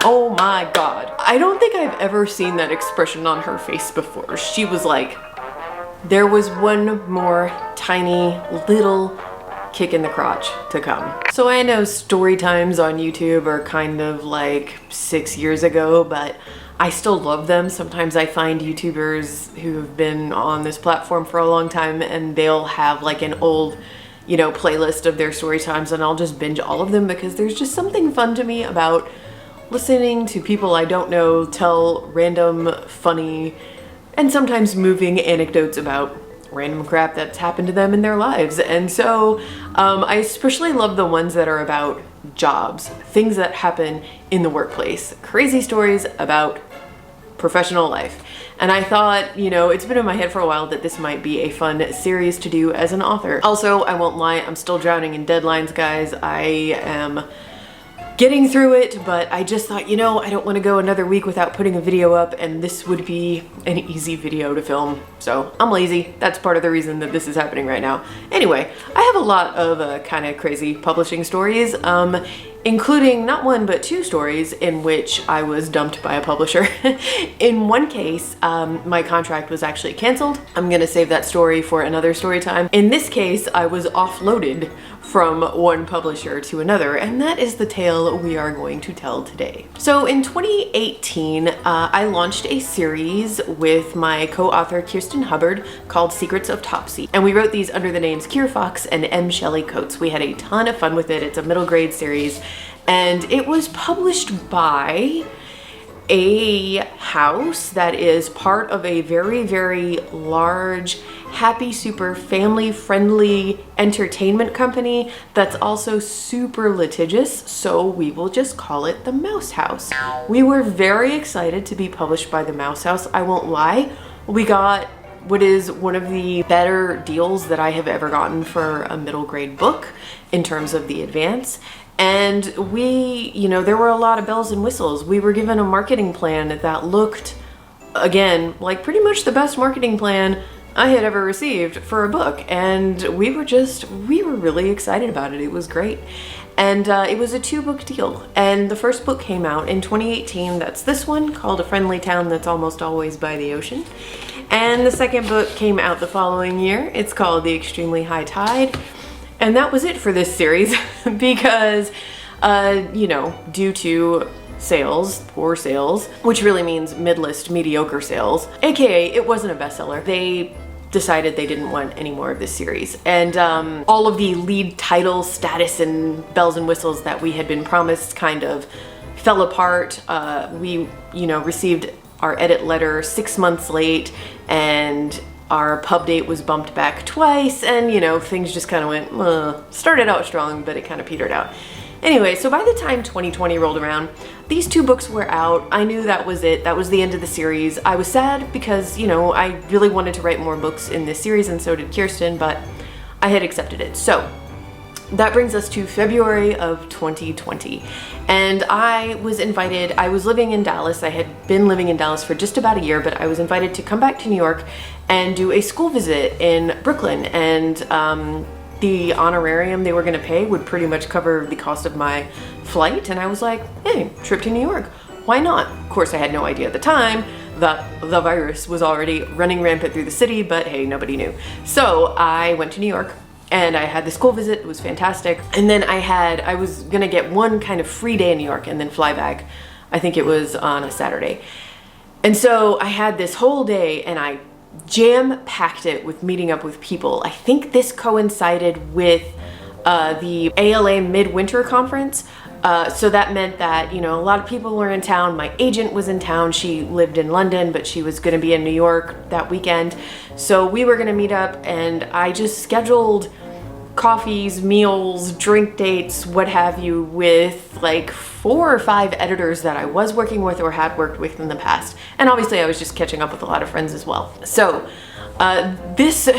Oh my God. I don't think I've ever seen that expression on her face before. She was like, there was one more tiny little kick in the crotch to come. So I know story times on YouTube are kind of like 6 years ago, but I still love them. Sometimes I find YouTubers who have been on this platform for a long time and they'll have like an old, you know, playlist of their story times, and I'll just binge all of them because there's just something fun to me about listening to people I don't know tell random, funny, and sometimes moving anecdotes about random crap that's happened to them in their lives. And so I especially love the ones that are about jobs, things that happen in the workplace, crazy stories about professional life. And I thought, you know, it's been in my head for a while that this might be a fun series to do as an author. Also, I won't lie, I'm still drowning in deadlines, guys. I am getting through it, but I just thought, you know, I don't want to go another week without putting a video up, and this would be an easy video to film. So I'm lazy. That's part of the reason that this is happening right now. Anyway, I have a lot of kind of crazy publishing stories, including not one but two stories in which I was dumped by a publisher. In one case, my contract was actually canceled. I'm gonna save that story for another story time. In this case, I was offloaded from one publisher to another, and that is the tale we are going to tell today. So in 2018, I launched a series with my co-author Kirsten Hubbard called Secrets of Topsy, and we wrote these under the names Kier Fox and M. Shelley Coates. We had a ton of fun with it. It's a middle grade series, and it was published by a house that is part of a very, very large, happy, super family-friendly entertainment company that's also super litigious, so we will just call it the Mouse House. We were very excited to be published by the Mouse House. I won't lie, we got what is one of the better deals that I have ever gotten for a middle grade book in terms of the advance. And we, you know, there were a lot of bells and whistles. We were given a marketing plan that looked, again, like pretty much the best marketing plan I had ever received for a book. And we were really excited about it. It was great. And it was a 2-book deal. And the first book came out in 2018. That's this one, called A Friendly Town That's Almost Always by the Ocean. And the second book came out the following year. It's called The Extremely High Tide. And that was it for this series because, you know, due to sales, poor sales, which really means mid-list, mediocre sales, aka it wasn't a bestseller, they decided they didn't want any more of this series. And all of the lead title status and bells and whistles that we had been promised kind of fell apart. We, you know, received our edit letter 6 months late, and our pub date was bumped back twice, and you know, things just kind of went, started out strong, but it kind of petered out. Anyway, so by the time 2020 rolled around, these 2 books were out. I knew that was it. That was the end of the series. I was sad because, you know, I really wanted to write more books in this series, and so did Kirsten, but I had accepted it. So that brings us to February of 2020. And I was invited, I was living in Dallas. I had been living in Dallas for just about a year, but I was invited to come back to New York and do a school visit in Brooklyn. And the honorarium they were gonna pay would pretty much cover the cost of my flight. And I was like, hey, trip to New York, why not? Of course, I had no idea at the time that the virus was already running rampant through the city, but hey, nobody knew. So I went to New York, and I had the school visit. It was fantastic. And then I was gonna get one kind of free day in New York and then fly back. I think it was on a Saturday. And so I had this whole day, and I jam-packed it with meeting up with people. I think this coincided with the ALA Midwinter Conference. So that meant that, you know, a lot of people were in town. My agent was in town. She lived in London, but she was gonna be in New York that weekend. So we were gonna meet up, and I just scheduled coffees, meals, drink dates, what have you, with like 4 or 5 editors that I was working with or had worked with in the past. And obviously I was just catching up with a lot of friends as well. So this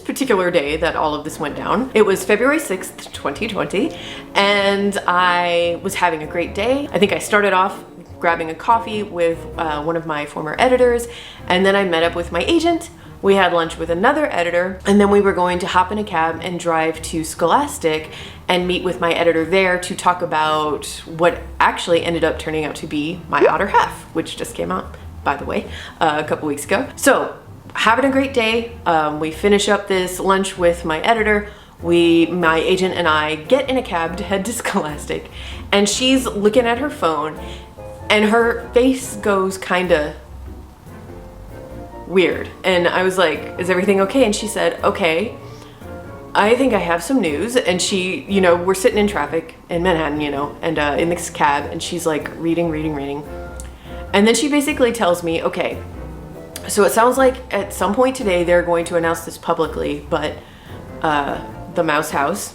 particular day that all of this went down, it was February 6th, 2020, and I was having a great day. I think I started off grabbing a coffee with one of my former editors, and then I met up with my agent We had lunch with another editor, and then we were going to hop in a cab and drive to Scholastic and meet with my editor there to talk about what actually ended up turning out to be My Outer Half, which just came out, by the way, a couple weeks ago. So, having a great day. We finish up this lunch with my editor. My agent and I get in a cab to head to Scholastic, and she's looking at her phone, and her face goes kinda weird. And I was like, is everything okay? And she said, okay, I think I have some news. And she, we're sitting in traffic in Manhattan, and in this cab, and she's like reading. And then she basically tells me, okay, so it sounds like at some point today they're going to announce this publicly, but the Mouse House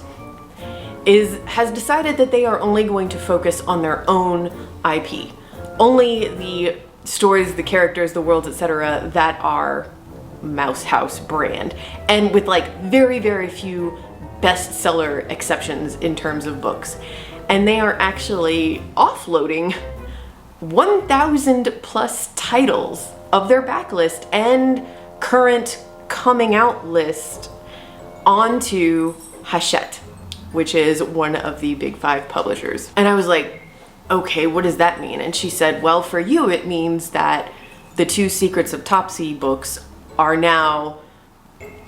has decided that they are only going to focus on their own IP. Only the stories, the characters, the worlds, etc. that are Mouse House brand, and with like very, very few bestseller exceptions in terms of books. And they are actually offloading 1,000 plus titles of their backlist and current coming out list onto Hachette, which is one of the big 5 publishers. And I was like, okay, what does that mean? And she said, well, for you, it means that the 2 Secrets of Topsy books are now,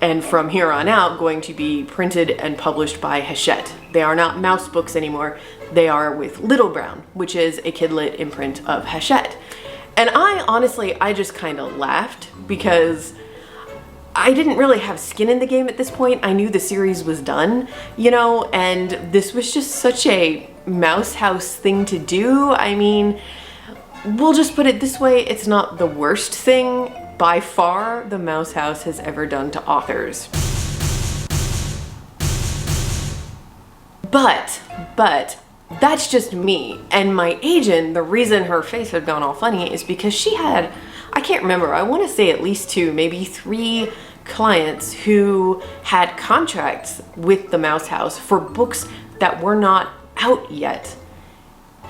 and from here on out, going to be printed and published by Hachette. They are not Mouse books anymore. They are with Little Brown, which is a kidlit imprint of Hachette. And I just kind of laughed because I didn't really have skin in the game at this point. I knew the series was done, and this was just such a Mouse House thing to do. I mean, we'll just put it this way, it's not the worst thing by far the Mouse House has ever done to authors. But that's just me. And my agent, the reason her face had gone all funny is because she had, I can't remember, I want to say at least 2, maybe 3 clients who had contracts with the Mouse House for books that were not out yet.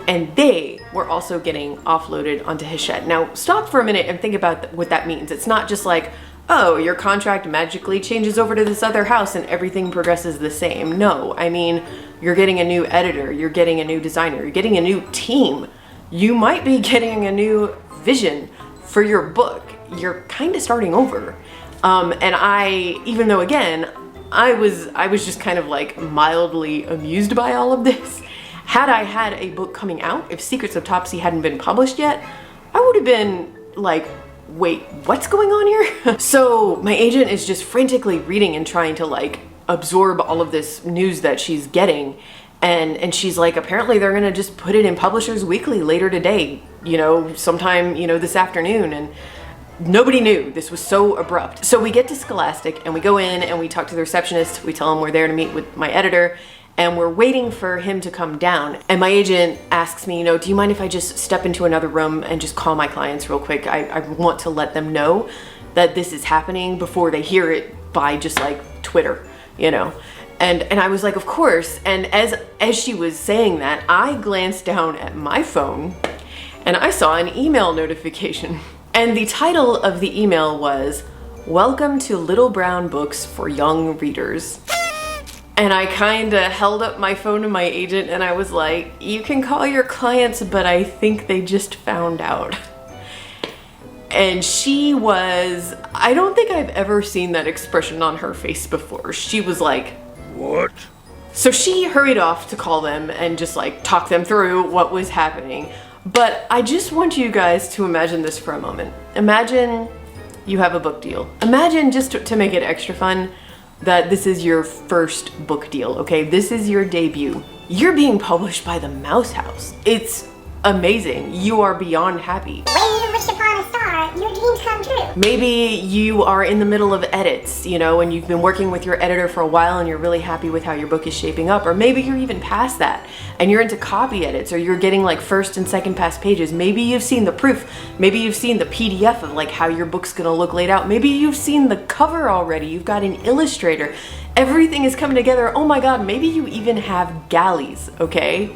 And they were also getting offloaded onto Hachette. Now, stop for a minute and think about what that means. It's not just like, oh, your contract magically changes over to this other house and everything progresses the same. No, I mean, you're getting a new editor, you're getting a new designer, you're getting a new team. You might be getting a new vision for your book. You're kind of starting over. And even though again, I was just kind of like mildly amused by all of this. Had I had a book coming out, if Secrets of Topsy hadn't been published yet, I would have been like, wait, what's going on here? So my agent is just frantically reading and trying to like absorb all of this news that she's getting. And she's like, apparently they're gonna just put it in Publishers Weekly later today, sometime, this afternoon. And nobody knew. This was so abrupt. So we get to Scholastic and we go in and we talk to the receptionist. We tell him we're there to meet with my editor and we're waiting for him to come down. And my agent asks me, do you mind if I just step into another room and just call my clients real quick? I want to let them know that this is happening before they hear it by just like Twitter, And I was like, of course. And as she was saying that, I glanced down at my phone and I saw an email notification. And the title of the email was, Welcome to Little Brown Books for Young Readers. And I kind of held up my phone to my agent and I was like, you can call your clients, but I think they just found out. And she was, I don't think I've ever seen that expression on her face before. She was like, what? So she hurried off to call them and just like talk them through what was happening. But I just want you guys to imagine this for a moment. Imagine you have a book deal. Imagine, just to make it extra fun, that this is your first book deal, okay? This is your debut. You're being published by the Mouse House. It's amazing. You are beyond happy. When you wish upon a star, your dreams come true. Maybe you are in the middle of edits, and you've been working with your editor for a while and you're really happy with how your book is shaping up. Or maybe you're even past that and you're into copy edits, or you're getting like first and second pass pages. Maybe you've seen the proof. Maybe you've seen the PDF of like how your book's gonna look laid out. Maybe you've seen the cover already. You've got an illustrator. Everything is coming together. Oh my God, maybe you even have galleys, okay?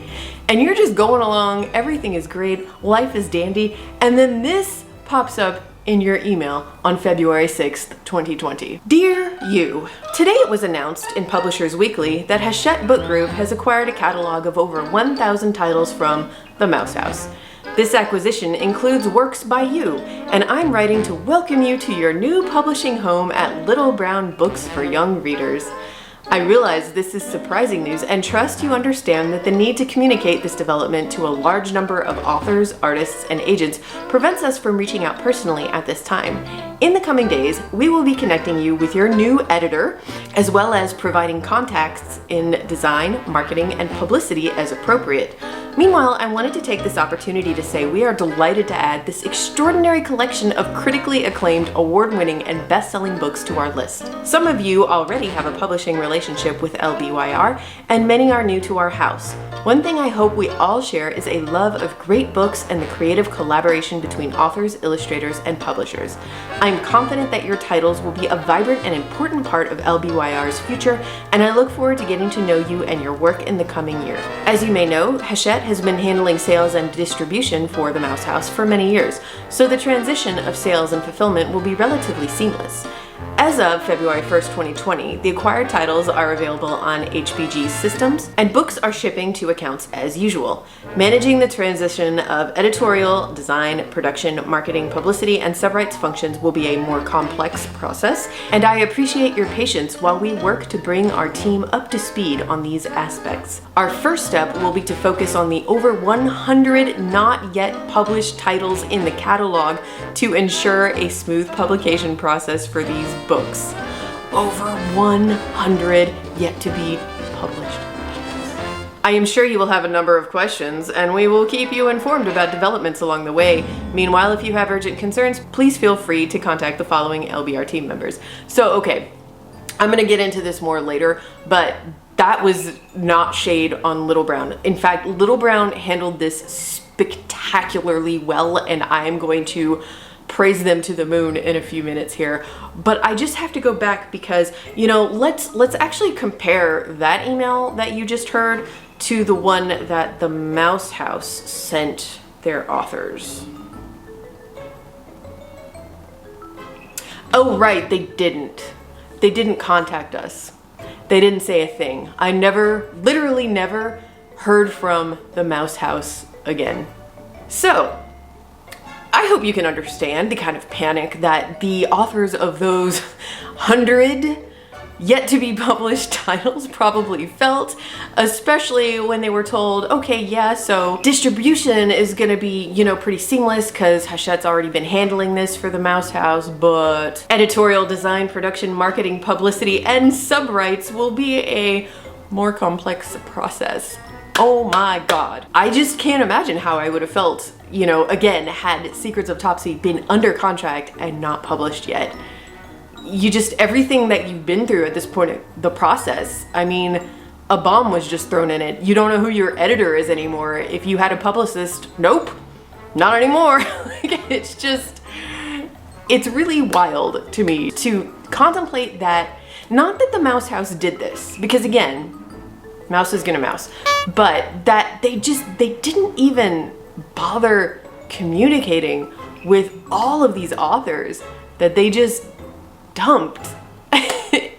And you're just going along, everything is great, life is dandy, and then this pops up in your email on February 6th, 2020. Dear you, today it was announced in Publishers Weekly that Hachette Book Group has acquired a catalog of over 1,000 titles from the Mouse House. This acquisition includes works by you, and I'm writing to welcome you to your new publishing home at Little Brown Books for Young Readers. I realize this is surprising news and trust you understand that the need to communicate this development to a large number of authors, artists, and agents prevents us from reaching out personally at this time. In the coming days, we will be connecting you with your new editor, as well as providing contacts in design, marketing, and publicity as appropriate. Meanwhile, I wanted to take this opportunity to say we are delighted to add this extraordinary collection of critically acclaimed, award-winning, and best-selling books to our list. Some of you already have a publishing relationship with LBYR, and many are new to our house. One thing I hope we all share is a love of great books and the creative collaboration between authors, illustrators, and publishers. I'm confident that your titles will be a vibrant and important part of LBYR's future, and I look forward to getting to know you and your work in the coming year. As you may know, Hachette has been handling sales and distribution for the Mouse House for many years, so the transition of sales and fulfillment will be relatively seamless. As of February 1st, 2020, the acquired titles are available on HBG's systems, and books are shipping to accounts as usual. Managing the transition of editorial, design, production, marketing, publicity, and subrights functions will be a more complex process, and I appreciate your patience while we work to bring our team up to speed on these aspects. Our first step will be to focus on the over 100 not yet published titles in the catalog to ensure a smooth publication process for these books. Over 100 yet to be published. I am sure you will have a number of questions, and we will keep you informed about developments along the way. Meanwhile, if you have urgent concerns, please feel free to contact the following LBR team members. So, okay, I'm gonna get into this more later, but that was not shade on Little Brown. In fact, Little Brown handled this spectacularly well, and I am going to praise them to the moon in a few minutes here. But I just have to go back because, you know, let's actually compare that email that you just heard to the one that the Mouse House sent their authors. Oh, right, they didn't contact us. They didn't say a thing. I literally never heard from the Mouse House again. So, I hope you can understand the kind of panic that the authors of those 100 yet to be published titles probably felt, especially when they were told, okay, yeah, so distribution is gonna be, you know, pretty seamless because Hachette's already been handling this for the Mouse House, but editorial, design, production, marketing, publicity, and subrights will be a more complex process. Oh my God. I just can't imagine how I would have felt, you know, again, had Secrets of Topsy been under contract and not published yet. Everything that you've been through at this point in the process, I mean, a bomb was just thrown in it. You don't know who your editor is anymore. If you had a publicist, nope, not anymore. It's really wild to me to contemplate that, not that the Mouse House did this, because again, mouse is gonna mouse, but that they didn't even bother communicating with all of these authors that they just dumped.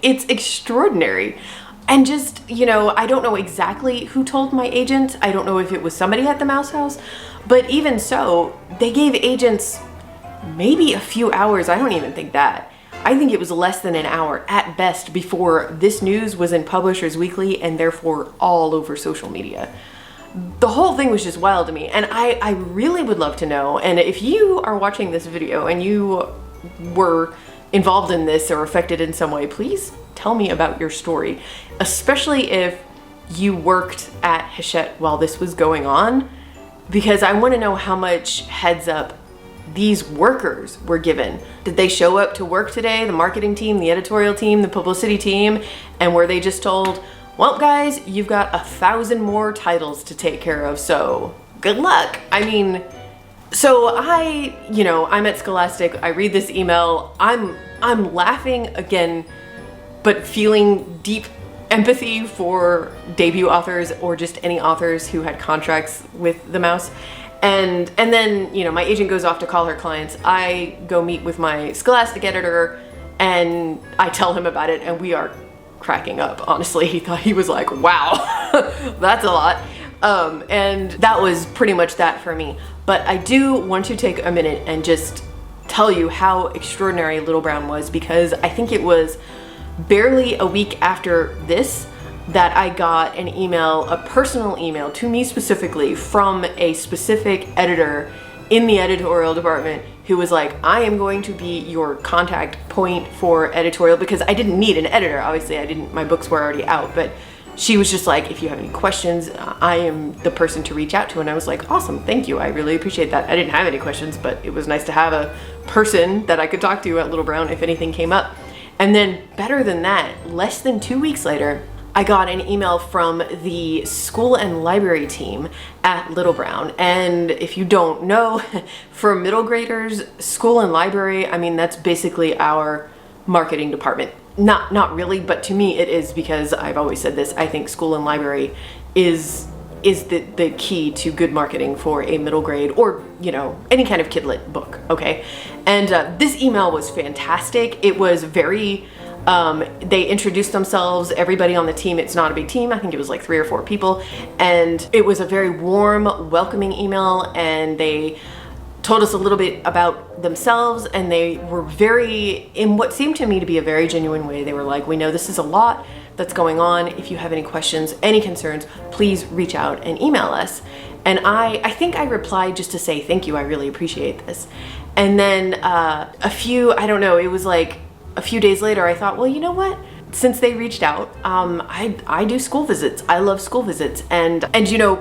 It's extraordinary. And just, you know, I don't know exactly who told my agent. I don't know if it was somebody at the Mouse House, but even so, they gave agents maybe a few hours. I don't even think that. I think it was less than an hour at best before this news was in Publishers Weekly and therefore all over social media. The whole thing was just wild to me, and I really would love to know, and if you are watching this video and you were involved in this or affected in some way, please tell me about your story, especially if you worked at Hachette while this was going on, because I want to know how much heads up these workers were given. Did they show up to work today, the marketing team, the editorial team, the publicity team, and were they just told, well guys, you've got 1,000 more titles to take care of, so good luck? I mean, so I'm at Scholastic, I read this email, I'm laughing again, but feeling deep empathy for debut authors or just any authors who had contracts with the Mouse. And then, my agent goes off to call her clients. I go meet with my Scholastic editor and I tell him about it, and we are cracking up. Honestly, he was like, wow, that's a lot. And that was pretty much that for me. But I do want to take a minute and just tell you how extraordinary Little Brown was, because I think it was barely a week after this that I got an email, a personal email to me specifically from a specific editor in the editorial department who was like, I am going to be your contact point for editorial, because I didn't need an editor. Obviously, my books were already out, but she was just like, if you have any questions, I am the person to reach out to. And I was like, awesome, thank you. I really appreciate that. I didn't have any questions, but it was nice to have a person that I could talk to at Little Brown if anything came up. And then better than that, less than 2 weeks later, I got an email from the school and library team at Little Brown. And if you don't know, for middle graders, school and library, I mean, that's basically our marketing department. Not really, but to me it is, because I've always said this. I think school and library is the key to good marketing for a middle grade or, any kind of kidlit book, okay? And this email was fantastic. It was very, they introduced themselves, everybody on the team. It's not a big team. I think it was like 3 or 4 people. And it was a very warm, welcoming email, and they told us a little bit about themselves, and they were very, in what seemed to me to be a very genuine way, they were like, we know this is a lot that's going on. If you have any questions, any concerns, please reach out and email us. And I think I replied just to say thank you, I really appreciate this. And then it was like a few days later, I thought, well, you know what? Since they reached out, I do school visits. I love school visits. And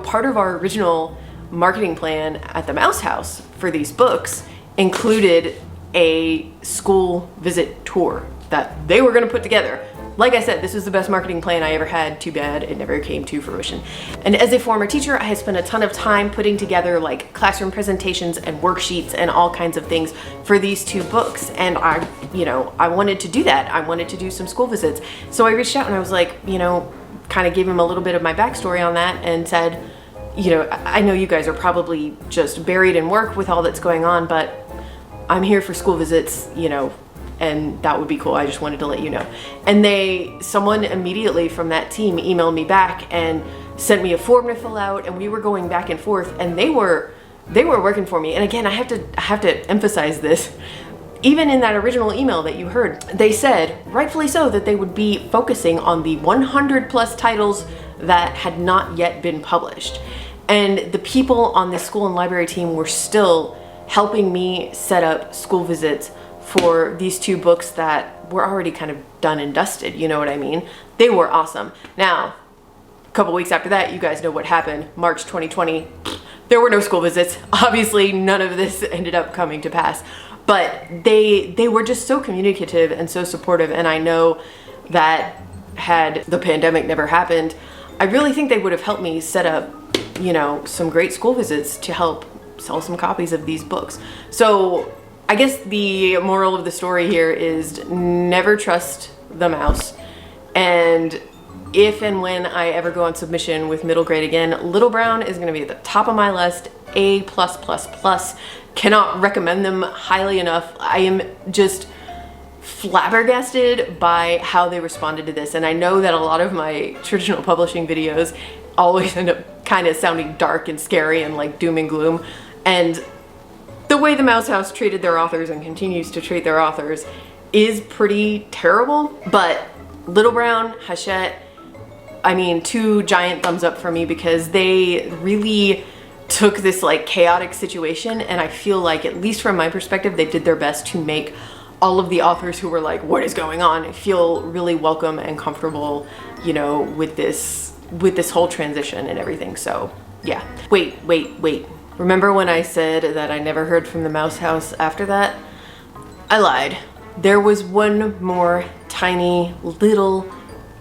part of our original marketing plan at the Mouse House for these books included a school visit tour that they were going to put together. Like I said, this was the best marketing plan I ever had. Too bad it never came to fruition. And as a former teacher, I had spent a ton of time putting together like classroom presentations and worksheets and all kinds of things for these 2 books. And I wanted to do that. I wanted to do some school visits. So I reached out and I was like, kind of gave him a little bit of my backstory on that and said, I know you guys are probably just buried in work with all that's going on, but I'm here for school visits, and that would be cool. I just wanted to let you know. And someone immediately from that team emailed me back and sent me a form to fill out, and we were going back and forth, and they were working for me. And again, I have to emphasize this. Even in that original email that you heard, they said, rightfully so, that they would be focusing on the 100 plus titles that had not yet been published. And the people on the school and library team were still helping me set up school visits for these 2 books that were already kind of done and dusted, you know what I mean? They were awesome. Now, a couple weeks after that, you guys know what happened. March 2020, there were no school visits. Obviously, none of this ended up coming to pass. But they were just so communicative and so supportive, and I know that had the pandemic never happened, I really think they would have helped me set up, some great school visits to help sell some copies of these books. So I guess the moral of the story here is never trust the mouse. And if and when I ever go on submission with middle grade again, Little Brown is going to be at the top of my list. A+++. Cannot recommend them highly enough. I am just flabbergasted by how they responded to this. And I know that a lot of my traditional publishing videos always end up kind of sounding dark and scary and like doom and gloom. And the way the Mouse House treated their authors and continues to treat their authors is pretty terrible. But Little Brown, Hachette, 2 giant thumbs up for me, because they really took this like chaotic situation, and I feel like, at least from my perspective, they did their best to make all of the authors who were like, what is going on, feel really welcome and comfortable, with this whole transition and everything. So yeah. Wait. Remember when I said that I never heard from the Mouse House after that? I lied. There was one more tiny little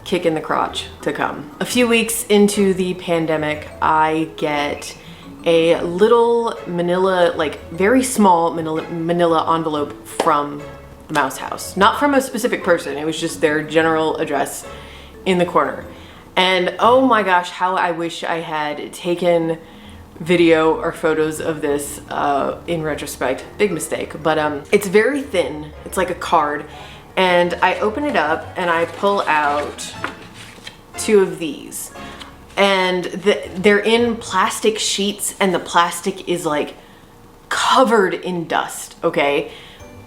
kick in the crotch to come. A few weeks into the pandemic, I get a little manila, like very small manila envelope from the Mouse House. Not from a specific person, it was just their general address in the corner. And oh my gosh, how I wish I had taken video or photos of this in retrospect. Big mistake, but it's very thin. It's like a card, and I open it up and I pull out 2 of these, and they're in plastic sheets, and the plastic is like covered in dust. Okay,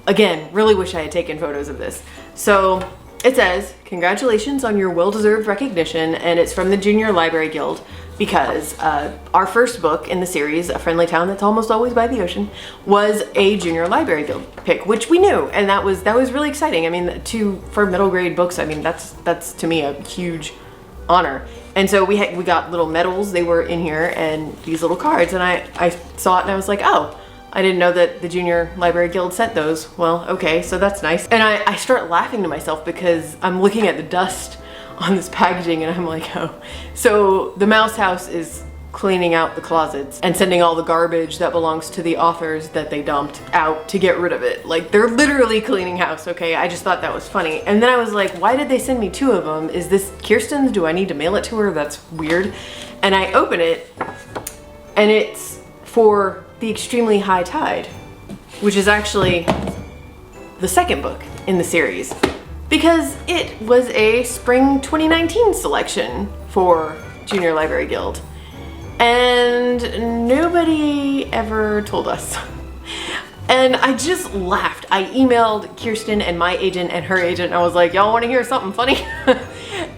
again, really wish I had taken photos of this. So it says, "Congratulations on your well-deserved recognition," and it's from the Junior Library Guild, because our first book in the series, A Friendly Town That's Almost Always by the Ocean, was a Junior Library Guild pick, which we knew, and that was really exciting. I mean, for middle grade books, I mean, that's to me a huge honor. And so we got little medals. They were in here, and these little cards, and I saw it and I was like, oh, I didn't know that the Junior Library Guild sent those. Well, okay, so that's nice. And I start laughing to myself because I'm looking at the dust on this packaging, and I'm like, oh. So the Mouse House is cleaning out the closets and sending all the garbage that belongs to the authors that they dumped out to get rid of it. Like, they're literally cleaning house, okay? I just thought that was funny. And then I was like, why did they send me 2 of them? Is this Kirsten's? Do I need to mail it to her? That's weird. And I open it, and it's for The Extremely High Tide, which is actually the second book in the series, because it was a spring 2019 selection for Junior Library Guild, and nobody ever told us. And I just laughed. I emailed Kirsten and my agent and her agent, and I was like, y'all want to hear something funny?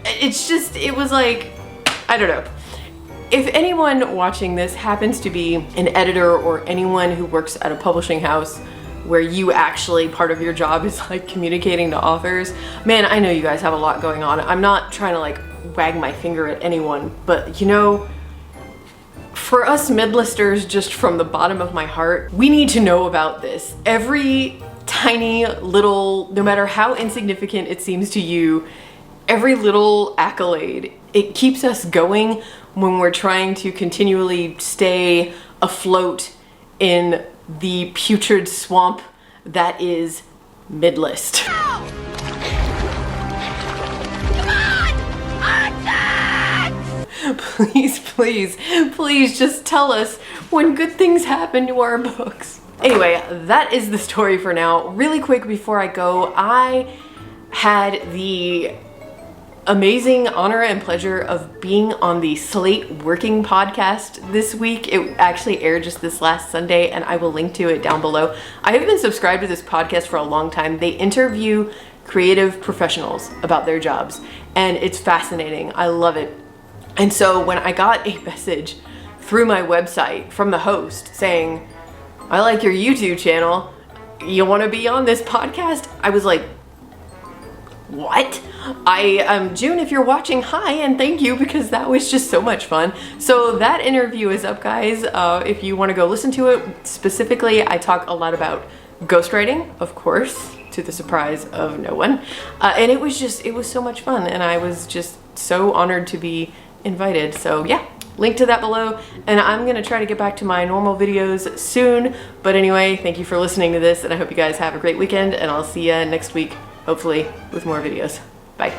It was like, I don't know. If anyone watching this happens to be an editor or anyone who works at a publishing house where you actually, part of your job is like communicating to authors, man, I know you guys have a lot going on. I'm not trying to like wag my finger at anyone, but you know, for us midlisters, just from the bottom of my heart, we need to know about this. Every tiny little, no matter how insignificant it seems to you, every little accolade, it keeps us going when we're trying to continually stay afloat in the putrid swamp that is midlist. Come on! Please just tell us when good things happen to our books. Anyway, that is the story for now. Really quick before I go, I had the amazing honor and pleasure of being on the Slate Working podcast this week. It actually aired just this last Sunday, and I will link to it down below. I have been subscribed to this podcast for a long time. They interview creative professionals about their jobs, and it's fascinating. I love it. And so when I got a message through my website from the host saying, I like your YouTube channel, you want to be on this podcast? I was like, what? June, if you're watching, hi and thank you, because that was just so much fun. So that interview is up, guys. If you want to go listen to it, specifically, I talk a lot about ghostwriting, of course, to the surprise of no one. And it was so much fun, and I was just so honored to be invited. So yeah, link to that below, and I'm gonna try to get back to my normal videos soon. But anyway, thank you for listening to this, and I hope you guys have a great weekend, and I'll see you next week, hopefully with more videos. Bye.